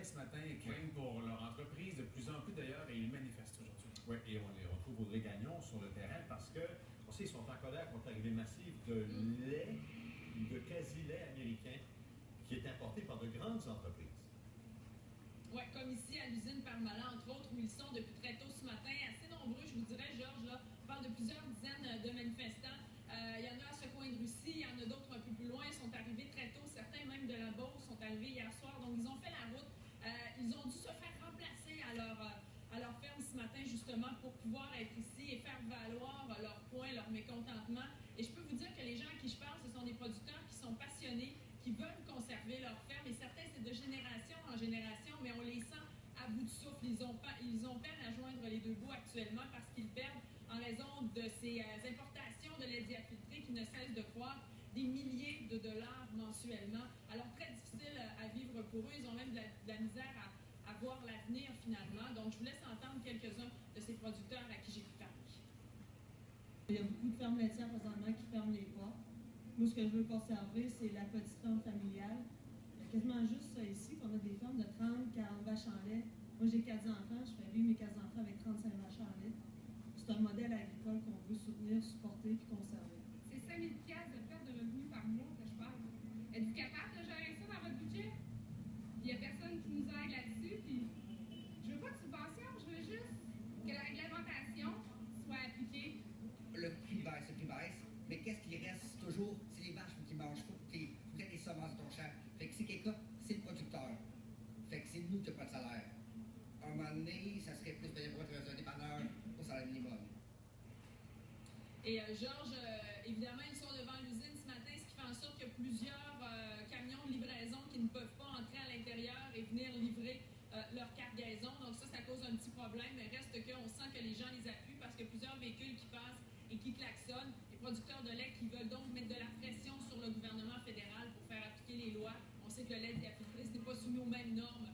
ce matin craignent pour leur entreprise de plus en plus d'ailleurs et ils manifestent aujourd'hui. Oui, et on les retrouve Audrey Gagnon sur le terrain parce que, on sait, ils sont en colère contre l'arrivée massive de lait, de quasi-lait américain qui est importé par de grandes entreprises. Oui, comme ici à l'usine Parmalat, entre autres, où ils sont depuis très tôt ce matin. Assez nombreux, je vous dirais, Georges, là, on parle de plusieurs dizaines de manifestants. Il y en a à ce coin de Russie, il y en a d'autres un peu plus loin. Ils sont arrivés très tôt, certains même de la Beauce sont arrivés hier soir. Donc, ils ont fait la route. Ils ont dû se faire remplacer à leur ferme ce matin, justement, pour pouvoir être ici et faire valoir leur point, leur mécontentement. Et je peux vous dire que les gens à qui je parle, ce sont des producteurs qui sont passionnés, qui veulent conserver leur ferme. Et certains, c'est de génération en génération, mais on les sent à bout de souffle. Ils ont peine à joindre les deux bouts actuellement parce qu'ils perdent, en raison de ces importations de lait diafiltré qui ne cessent de croître, des milliers de dollars mensuellement. Alors, très difficile à vivre pour eux. Ils ont même de la misère à voir l'avenir, finalement. Donc, je vous laisse entendre quelques-uns de ces producteurs à qui j'ai pu parler. Il y a beaucoup de fermes laitières présentement qui ferment les portes. Moi, ce que je veux conserver, c'est la petite ferme familiale. Il y a quasiment juste ça ici, qu'on a des fermes de 30, 40 vaches en lait. Moi, j'ai 4 enfants, je fais vivre mes 4 enfants avec 35 vaches en lait. C'est un modèle agricole qu'on veut soutenir, supporter et conserver. C'est 5 000 $ de perte de revenus par mois que je parle. Êtes-vous capable de gérer ça dans votre budget? Il n'y a personne qui nous aide là-dessus. Puis je veux pas de subvention, je veux juste que la réglementation soit appliquée. Le prix baisse, mais qu'est-ce qui reste toujours? C'est les vaches qui mangent, il faut que tu aies des semences dans ton champ. Fait que c'est quelqu'un, c'est le producteur. Fait que c'est nous qui n'avons pas de salaire. À un moment donné, ça serait plus payé pour être un dépanneur au salaire minimum. Et Georges, évidemment, ils sont devant l'usine ce matin, ce qui fait en sorte qu'il y a plusieurs camions de livraison qui ne peuvent pas entrer à l'intérieur et venir livrer leur cargaison. Donc ça cause un petit problème, mais reste qu'on sent que les gens les appuient parce qu'il y a plusieurs véhicules qui passent et qui klaxonnent. Les producteurs de lait qui veulent donc mettre de la pression sur le gouvernement fédéral pour faire appliquer les lois. On sait que le lait diafiltré n'est pas soumis aux mêmes normes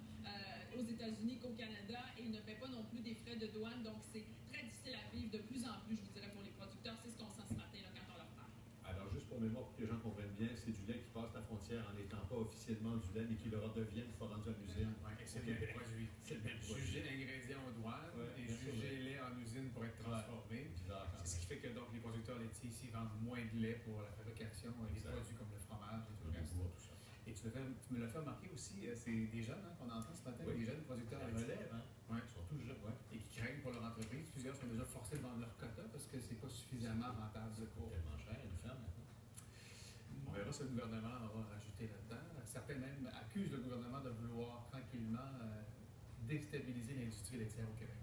aux États-Unis qu'au Canada et il ne paie pas non plus des frais de douane. Donc c'est très difficile à vivre de plus en plus, je vous dirais, pour les producteurs. C'est ce qu'on sent ce matin là, quand on leur parle. Alors, juste pour mémoire, pour que les gens comprennent bien, c'est du lait qui passe la frontière en n'étant pas officiellement du lait, mais qui le redevient une fois rendu à l'usine. C'est le même produit. C'est le même jugé l'ingrédient aux douanes et jugé lait en usine pour être transformé. C'est ce qui fait que donc les producteurs laitiers ici vendent moins de lait pour la fabrication des produits comme le fromage et tout le reste. Et tu me l'as fait remarquer aussi, c'est des jeunes qu'on entend ce matin, des jeunes producteurs laitiers. Ils sont tous jeunes, et qui craignent pour leur entreprise. Plusieurs sont déjà forcés de vendre leur quota parce que c'est pas suffisamment rentable. C'est tellement cher, une ferme maintenant. On verra si le gouvernement va rajouter là-dedans. Certains même accusent le gouvernement de vouloir tranquillement déstabiliser l'industrie laitière au Québec.